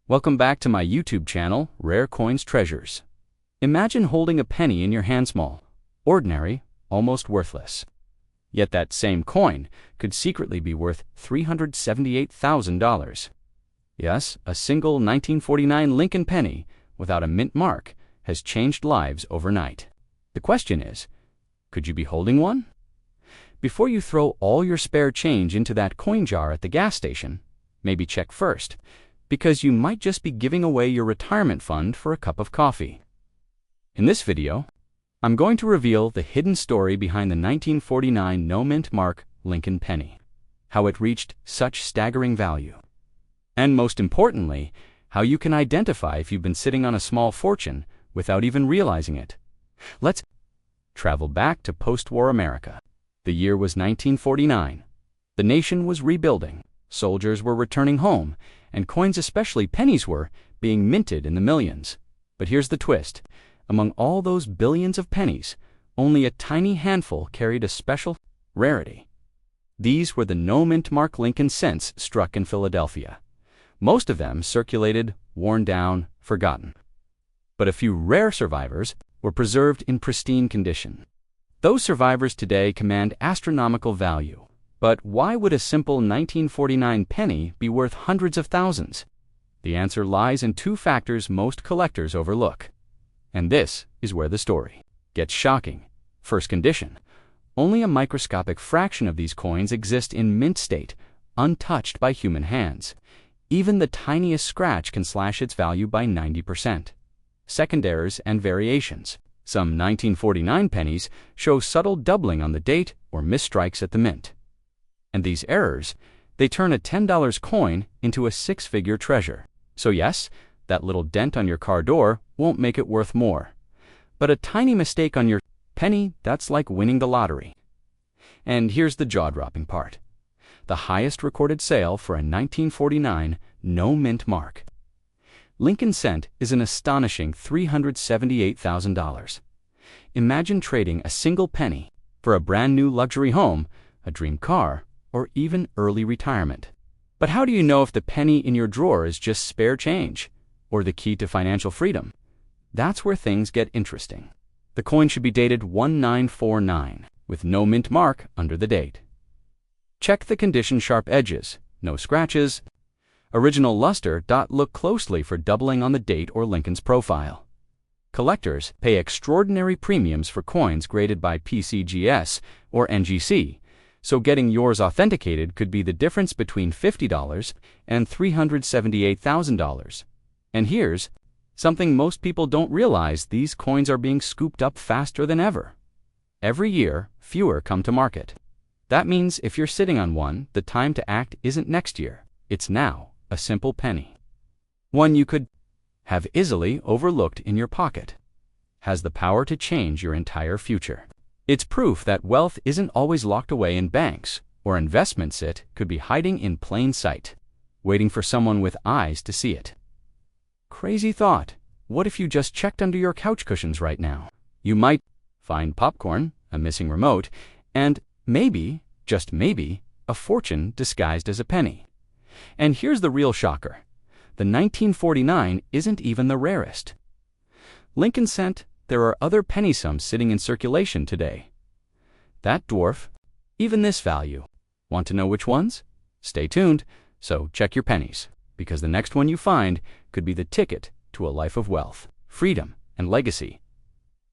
Welcome back to my YouTube channel, Rare Coins Treasures. Imagine holding a penny in your hand, small, ordinary, almost worthless. Yet that same coin could secretly be worth $378,000. Yes, a single 1949 Lincoln penny without a mint mark has changed lives overnight. The question is, could you be holding one? Before you throw all your spare change into that coin jar at the gas station, maybe check first, because you might just be giving away your retirement fund for a cup of coffee. In this video, I'm going to reveal the hidden story behind the 1949 no-mint mark Lincoln penny, how it reached such staggering value, and most importantly, how you can identify if you've been sitting on a small fortune without even realizing it. Let's travel back to post-war America. The year was 1949. The nation was rebuilding, soldiers were returning home, and coins, especially pennies, were being minted in the millions. But here's the twist. Among all those billions of pennies, only a tiny handful carried a special rarity. These were the no-mint mark Lincoln cents struck in Philadelphia. Most of them circulated, worn down, forgotten. But a few rare survivors were preserved in pristine condition. Those survivors today command astronomical value. But why would a simple 1949 penny be worth hundreds of thousands? The answer lies in two factors most collectors overlook. And this is where the story gets shocking. First condition. Only a microscopic fraction of these coins exist in mint state, untouched by human hands. Even the tiniest scratch can slash its value by 90%. Second, errors and variations. Some 1949 pennies show subtle doubling on the date or misstrikes at the mint. And these errors, they turn a $10 coin into a six-figure treasure. So yes, that little dent on your car door won't make it worth more. But a tiny mistake on your penny, that's like winning the lottery. And here's the jaw-dropping part. The highest recorded sale for a 1949 no-mint mark. Lincoln cent is an astonishing $378,000. Imagine trading a single penny for a brand new luxury home, a dream car, or even early retirement. But how do you know if the penny in your drawer is just spare change, or the key to financial freedom? That's where things get interesting. The coin should be dated 1949, with no mint mark under the date. Check the condition: sharp edges, no scratches, original luster. Look closely for doubling on the date or Lincoln's profile. Collectors pay extraordinary premiums for coins graded by PCGS or NGC, so getting yours authenticated could be the difference between $50 and $378,000. And here's something most people don't realize: these coins are being scooped up faster than ever. Every year, fewer come to market. That means if you're sitting on one, the time to act isn't next year. It's now. A simple penny. One you could have easily overlooked in your pocket. Has the power to change your entire future. It's proof that wealth isn't always locked away in banks or investments. It could be hiding in plain sight, waiting for someone with eyes to see it. Crazy thought. What if you just checked under your couch cushions right now? You might find popcorn, a missing remote, and maybe, just maybe, a fortune disguised as a penny. And here's the real shocker. The 1949 isn't even the rarest. Lincoln cent, there are other penny sums sitting in circulation today. That dwarf even this value. Want to know which ones? Stay tuned, so check your pennies, because the next one you find could be the ticket to a life of wealth, freedom, and legacy.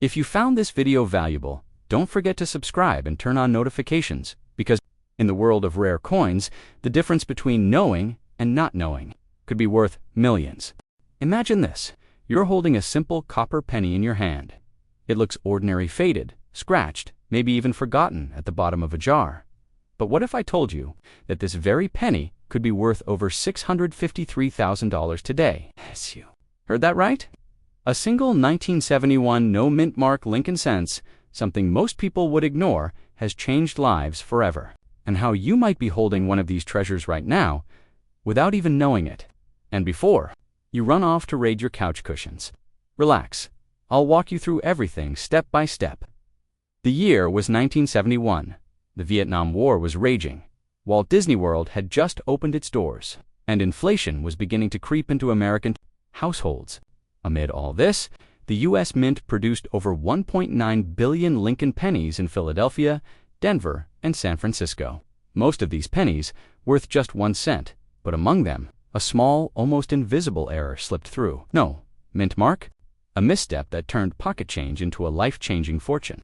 If you found this video valuable, don't forget to subscribe and turn on notifications, because in the world of rare coins, the difference between knowing and not knowing could be worth millions. Imagine this. You're holding a simple copper penny in your hand. It looks ordinary, faded, scratched, maybe even forgotten at the bottom of a jar. But what if I told you that this very penny could be worth over $653,000 today? Yes, you heard that right? A single 1971 no-mint mark Lincoln cents, something most people would ignore, has changed lives forever. And how you might be holding one of these treasures right now without even knowing it. And before you run off to raid your couch cushions, relax. I'll walk you through everything step by step. The year was 1971. The Vietnam War was raging. Walt Disney World had just opened its doors. and inflation was beginning to creep into American households. Amid all this, the U.S. Mint produced over 1.9 billion Lincoln pennies in Philadelphia, Denver, and San Francisco. Most of these pennies worth just 1 cent, but among them, a small, almost invisible error slipped through. No, mint mark? A misstep that turned pocket change into a life-changing fortune.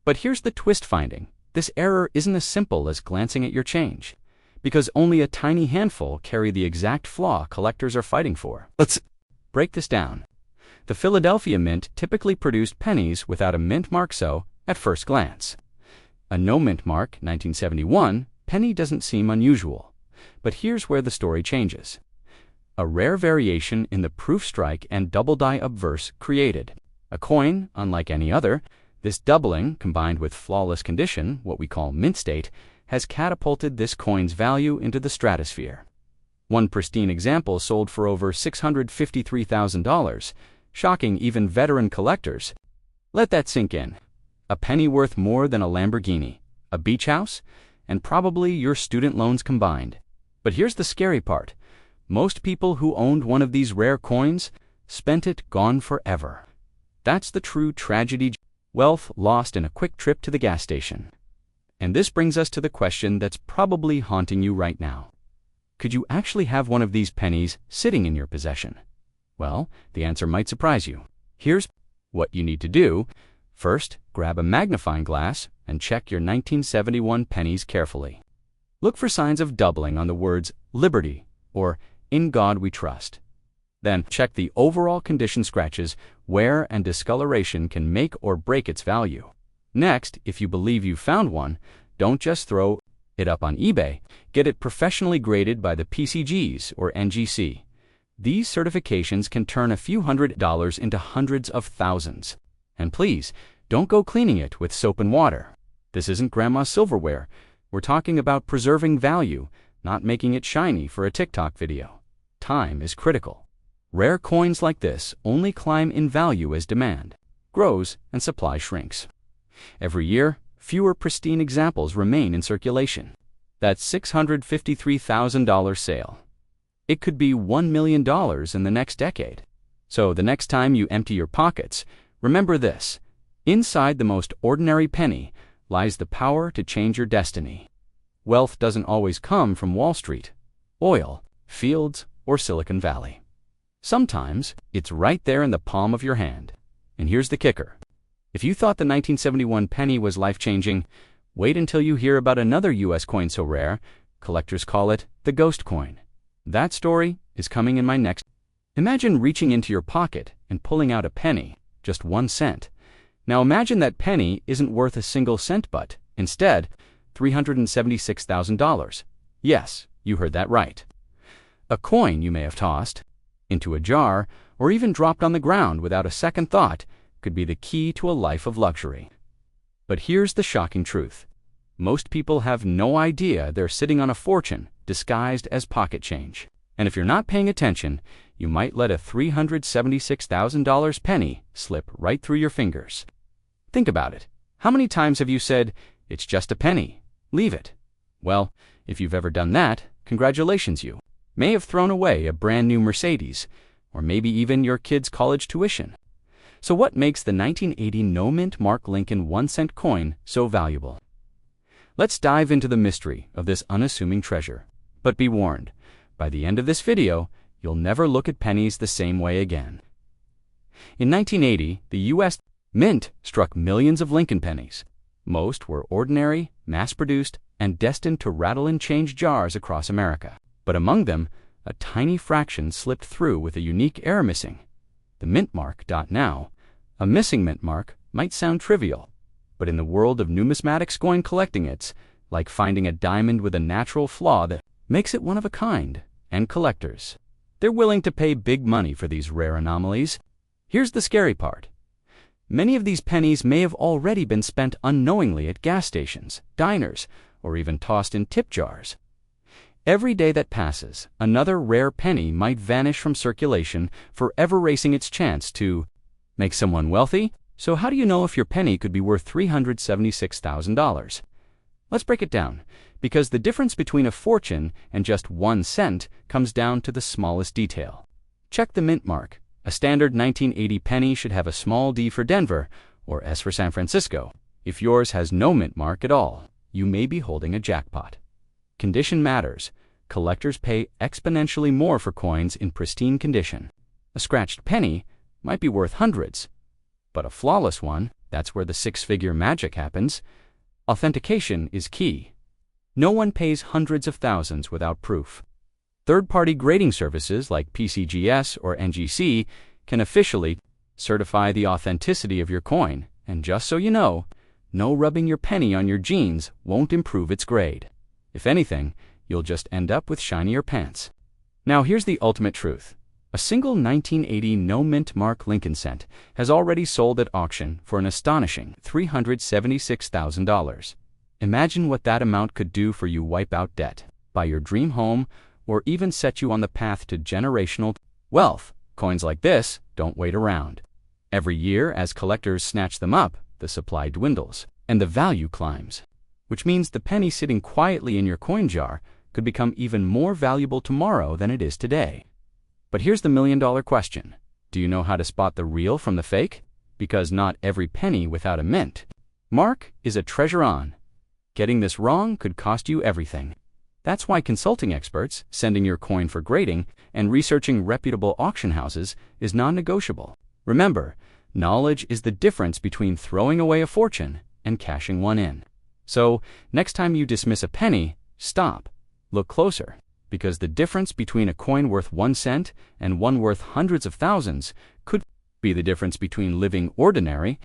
But here's the twist finding. This error isn't as simple as glancing at your change, because only a tiny handful carry the exact flaw collectors are fighting for. Let's break this down. The Philadelphia Mint typically produced pennies without a mint mark, so, at first glance, a no mint mark, 1971, penny doesn't seem unusual. But here's where the story changes. A rare variation in the proof strike and double die obverse created a coin unlike any other. This doubling, combined with flawless condition, what we call mint state, has catapulted this coin's value into the stratosphere. One pristine example sold for over $653,000, shocking even veteran collectors. Let that sink in. A penny worth more than a Lamborghini, a beach house, and probably your student loans combined. But here's the scary part. Most people who owned one of these rare coins spent it gone forever. That's the true tragedy. Wealth lost in a quick trip to the gas station. And this brings us to the question that's probably haunting you right now. Could you actually have one of these pennies sitting in your possession? Well, the answer might surprise you. Here's what you need to do. First, grab a magnifying glass and check your 1971 pennies carefully. Look for signs of doubling on the words Liberty or In God We Trust. Then check the overall condition scratches. Wear and discoloration can make or break its value. Next, if you believe you found one, don't just throw it up on eBay. Get it professionally graded by the PCGs or NGC. These certifications can turn a few $100s into hundreds of thousands. And please, don't go cleaning it with soap and water. This isn't grandma's silverware. We're talking about preserving value, not making it shiny for a TikTok video. Time is critical. Rare coins like this only climb in value as demand grows and supply shrinks. Every year, fewer pristine examples remain in circulation. That's $653,000 sale. It could be $1 million in the next decade. So the next time you empty your pockets, remember this. Inside the most ordinary penny lies the power to change your destiny. Wealth doesn't always come from Wall Street, oil, fields, or Silicon Valley. Sometimes it's right there in the palm of your hand. And here's the kicker. If you thought the 1971 penny was life-changing, wait until you hear about another U.S. coin so rare, collectors call it the ghost coin. That story is coming in my next. Imagine reaching into your pocket and pulling out a penny, just 1 cent. Now imagine that penny isn't worth a single cent but, instead, $376,000. Yes, you heard that right. A coin you may have tossed into a jar or even dropped on the ground without a second thought could be the key to a life of luxury. But here's the shocking truth. Most people have no idea they're sitting on a fortune disguised as pocket change. And if you're not paying attention, you might let a $376,000 penny slip right through your fingers. Think about it. How many times have you said, "It's just a penny. Leave it"? Well, if you've ever done that, congratulations, you may have thrown away a brand new Mercedes, or maybe even your kid's college tuition. So what makes the 1980 no-mint mark Lincoln 1-cent coin so valuable? Let's dive into the mystery of this unassuming treasure. But be warned, by the end of this video, you'll never look at pennies the same way again. In 1980, the U.S. Mint struck millions of Lincoln pennies. Most were ordinary, mass-produced, and destined to rattle in change jars across America. But among them, a tiny fraction slipped through with a unique error missing. The mint mark. Now, a missing mint mark might sound trivial, but in the world of numismatics coin collecting, it's like finding a diamond with a natural flaw that makes it one of a kind, and collectors, they're willing to pay big money for these rare anomalies. Here's the scary part. Many of these pennies may have already been spent unknowingly at gas stations, diners, or even tossed in tip jars. Every day that passes, another rare penny might vanish from circulation, forever erasing its chance to make someone wealthy. So how do you know if your penny could be worth $376,000? Let's break it down, because the difference between a fortune and just 1 cent comes down to the smallest detail. Check the mint mark. A standard 1980 penny should have a small D for Denver or S for San Francisco. If yours has no mint mark at all, you may be holding a jackpot. Condition matters. Collectors pay exponentially more for coins in pristine condition. A scratched penny might be worth hundreds, but a flawless one, that's where the six-figure magic happens. Authentication is key. No one pays hundreds of thousands without proof. Third-party grading services like PCGS or NGC can officially certify the authenticity of your coin, and just so you know, no rubbing your penny on your jeans won't improve its grade. If anything, you'll just end up with shinier pants. Now here's the ultimate truth. A single 1980 no-mint mark Lincoln cent has already sold at auction for an astonishing $376,000. Imagine what that amount could do for you: wipe out debt, buy your dream home, or even set you on the path to generational wealth. Coins like this don't wait around. Every year, as collectors snatch them up, the supply dwindles and the value climbs, which means the penny sitting quietly in your coin jar could become even more valuable tomorrow than it is today. But here's the million-dollar question. Do you know how to spot the real from the fake? Because not every penny without a mint mark is a treasure on. Getting this wrong could cost you everything. That's why consulting experts, sending your coin for grading, and researching reputable auction houses is non-negotiable. Remember, knowledge is the difference between throwing away a fortune and cashing one in. So, next time you dismiss a penny, stop, look closer, because the difference between a coin worth 1 cent and one worth hundreds of thousands could be the difference between living ordinary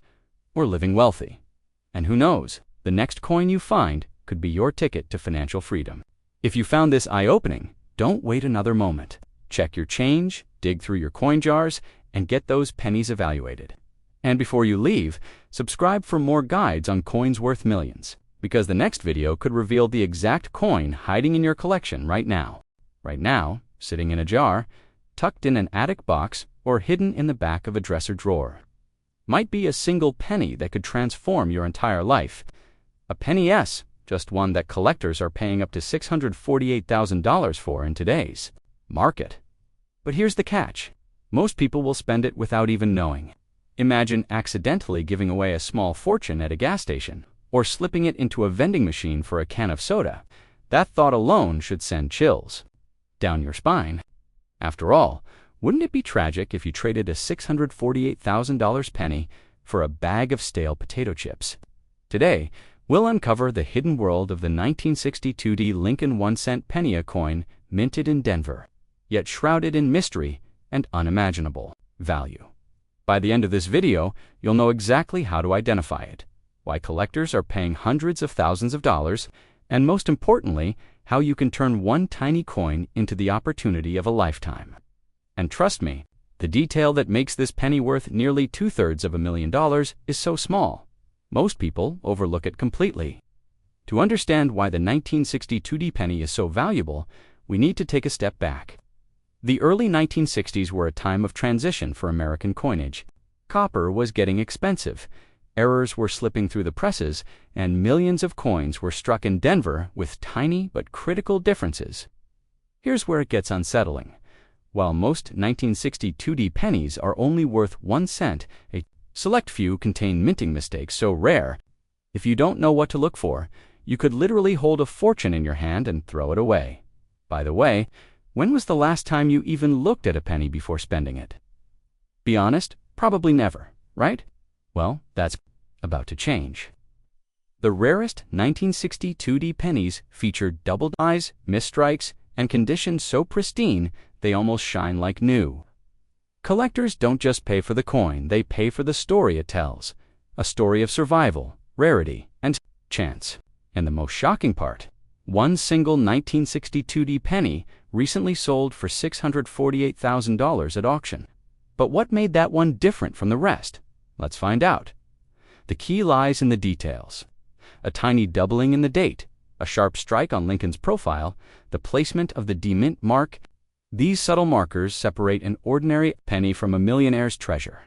or living wealthy. And who knows, the next coin you find could be your ticket to financial freedom. If you found this eye-opening, don't wait another moment. Check your change, dig through your coin jars, and get those pennies evaluated. And before you leave, subscribe for more guides on coins worth millions, because the next video could reveal the exact coin hiding in your collection right now. Right now, sitting in a jar, tucked in an attic box, or hidden in the back of a dresser drawer. Might be a single penny that could transform your entire life. A penny, yes, just one that collectors are paying up to $648,000 for in today's market. But here's the catch. Most people will spend it without even knowing. Imagine accidentally giving away a small fortune at a gas station, or slipping it into a vending machine for a can of soda. That thought alone should send chills down your spine. After all, wouldn't it be tragic if you traded a $648,000 penny for a bag of stale potato chips? Today, we'll uncover the hidden world of the 1962 Lincoln 1-cent penny coin minted in Denver, yet shrouded in mystery and unimaginable value. By the end of this video, you'll know exactly how to identify it, why collectors are paying hundreds of thousands of dollars, and most importantly, how you can turn one tiny coin into the opportunity of a lifetime. And trust me, the detail that makes this penny worth nearly $250,000 is so small, most people overlook it completely. To understand why the 1962 penny is so valuable, we need to take a step back. The early 1960s were a time of transition for American coinage. Copper was getting expensive, errors were slipping through the presses, and millions of coins were struck in Denver with tiny but critical differences. Here's where it gets unsettling. While most 1962 pennies are only worth 1 cent, a select few contain minting mistakes so rare, if you don't know what to look for, you could literally hold a fortune in your hand and throw it away. By the way, when was the last time you even looked at a penny before spending it? Be honest, probably never, right? Well, that's about to change. The rarest 1962 pennies feature doubled eyes, misstrikes, and condition so pristine they almost shine like new. Collectors don't just pay for the coin, they pay for the story it tells. A story of survival, rarity, and chance. And the most shocking part, one single 1962 penny recently sold for $648,000 at auction. But what made that one different from the rest? Let's find out. The key lies in the details. A tiny doubling in the date, a sharp strike on Lincoln's profile, the placement of the demint mark. These subtle markers separate an ordinary penny from a millionaire's treasure.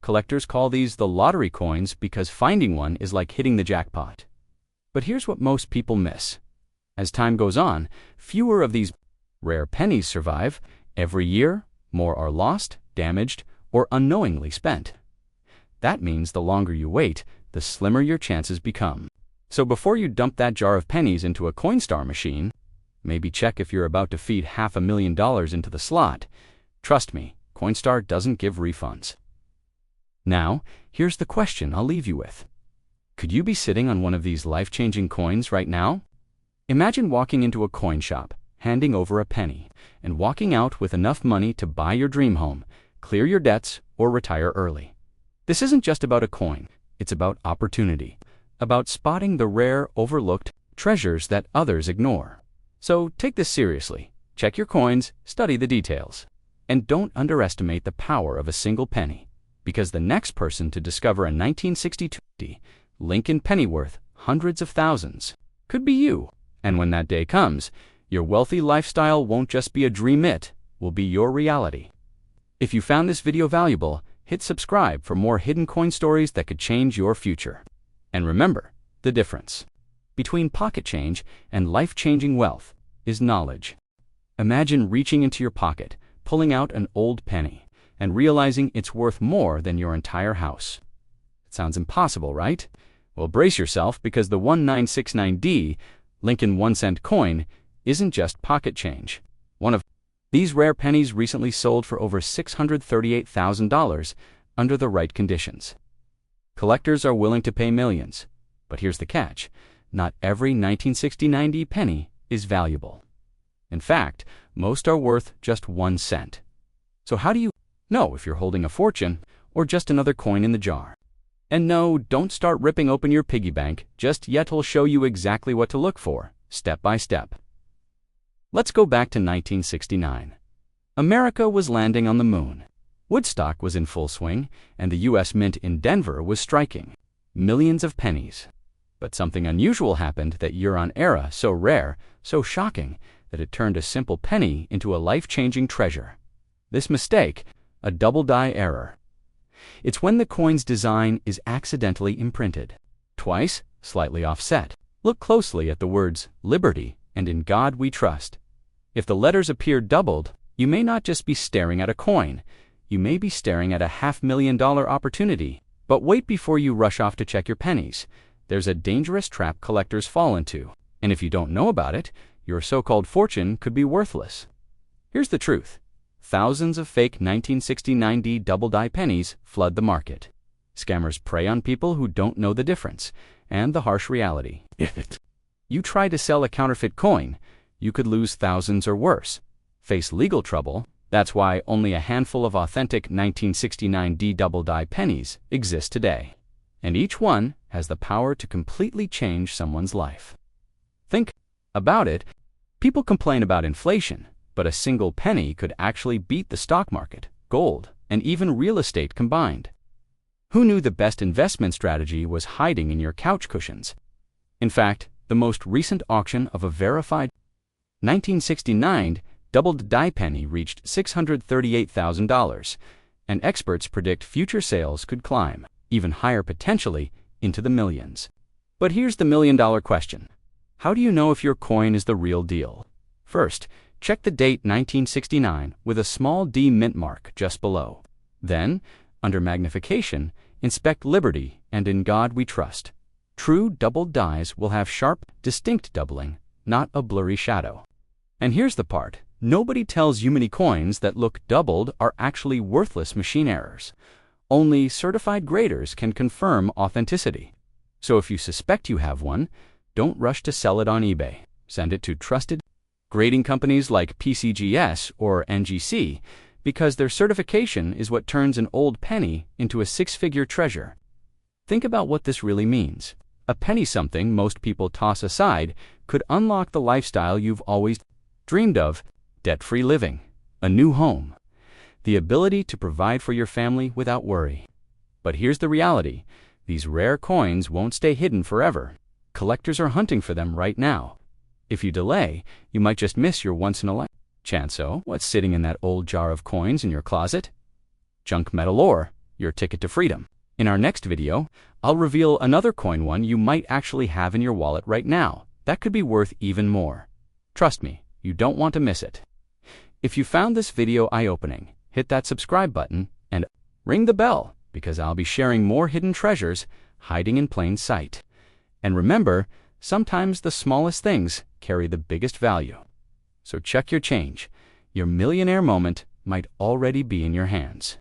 Collectors call these the lottery coins because finding one is like hitting the jackpot. But here's what most people miss. As time goes on, fewer of these rare pennies survive. Every year, more are lost, damaged, or unknowingly spent. That means the longer you wait, the slimmer your chances become. So before you dump that jar of pennies into a Coinstar machine, maybe check if you're about to feed $500,000 into the slot. Trust me, Coinstar doesn't give refunds. Now, here's the question I'll leave you with. Could you be sitting on one of these life-changing coins right now? Imagine walking into a coin shop, handing over a penny, and walking out with enough money to buy your dream home, clear your debts, or retire early. This isn't just about a coin, it's about opportunity, about spotting the rare, overlooked treasures that others ignore. So take this seriously, check your coins, study the details, and don't underestimate the power of a single penny, because the next person to discover a 1962 Lincoln penny worth hundreds of thousands could be you. And when that day comes, your wealthy lifestyle won't just be a dream, it will be your reality. If you found this video valuable, hit subscribe for more hidden coin stories that could change your future. And remember, the difference between pocket change and life-changing wealth is knowledge. Imagine reaching into your pocket, pulling out an old penny, and realizing it's worth more than your entire house. It sounds impossible, right? Well, brace yourself, because the 1969D Lincoln 1-cent coin isn't just pocket change. One of these rare pennies recently sold for over $638,000 under the right conditions. Collectors are willing to pay millions, but here's the catch. Not every 1969D penny is valuable. In fact, most are worth just 1 cent. So how do you know if you're holding a fortune or just another coin in the jar? And no, don't start ripping open your piggy bank just yet. I'll show you exactly what to look for, step by step. Let's go back to 1969. America was landing on the moon. Woodstock was in full swing, and the U.S. Mint in Denver was striking millions of pennies. But something unusual happened that year on era, so rare, so shocking, that it turned a simple penny into a life-changing treasure. This mistake, a double die error. It's when the coin's design is accidentally imprinted. Twice, slightly offset. Look closely at the words Liberty and In God We Trust. If the letters appear doubled, you may not just be staring at a coin. You may be staring at a $500,000 opportunity. But wait before you rush off to check your pennies. There's a dangerous trap collectors fall into. And if you don't know about it, your so-called fortune could be worthless. Here's the truth. Thousands of fake 1969D double-die pennies flood the market. Scammers prey on people who don't know the difference. And the harsh reality. You try to sell a counterfeit coin, you could lose thousands or worse. Face legal trouble. That's why only a handful of authentic 1969D double-die pennies exist today. And each one has the power to completely change someone's life. Think about it. People complain about inflation, but a single penny could actually beat the stock market, gold, and even real estate combined. Who knew the best investment strategy was hiding in your couch cushions? In fact, the most recent auction of a verified 1969 double-die penny reached $638,000, and experts predict future sales could climb even higher, potentially into the millions. But here's the million-dollar question. How do you know if your coin is the real deal? First, check the date 1969 with a small D mint mark just below. Then, under magnification, inspect Liberty and In God We Trust. True doubled dies will have sharp, distinct doubling, not a blurry shadow. And here's the part. Nobody tells you many coins that look doubled are actually worthless machine errors. Only certified graders can confirm authenticity. So if you suspect you have one, don't rush to sell it on eBay. Send it to trusted grading companies like PCGS or NGC, because their certification is what turns an old penny into a six-figure treasure. Think about what this really means. A penny, something most people toss aside, could unlock the lifestyle you've always dreamed of: debt-free living, a new home, the ability to provide for your family without worry. But here's the reality. These rare coins won't stay hidden forever. Collectors are hunting for them right now. If you delay, you might just miss your once-in-a-lifetime chance. So, what's sitting in that old jar of coins in your closet? Junk metal or your ticket to freedom? In our next video, I'll reveal another coin one you might actually have in your wallet right now that could be worth even more. Trust me, you don't want to miss it. If you found this video eye-opening, hit that subscribe button and ring the bell because I'll be sharing more hidden treasures hiding in plain sight. And remember, sometimes the smallest things carry the biggest value. So check your change. Your millionaire moment might already be in your hands.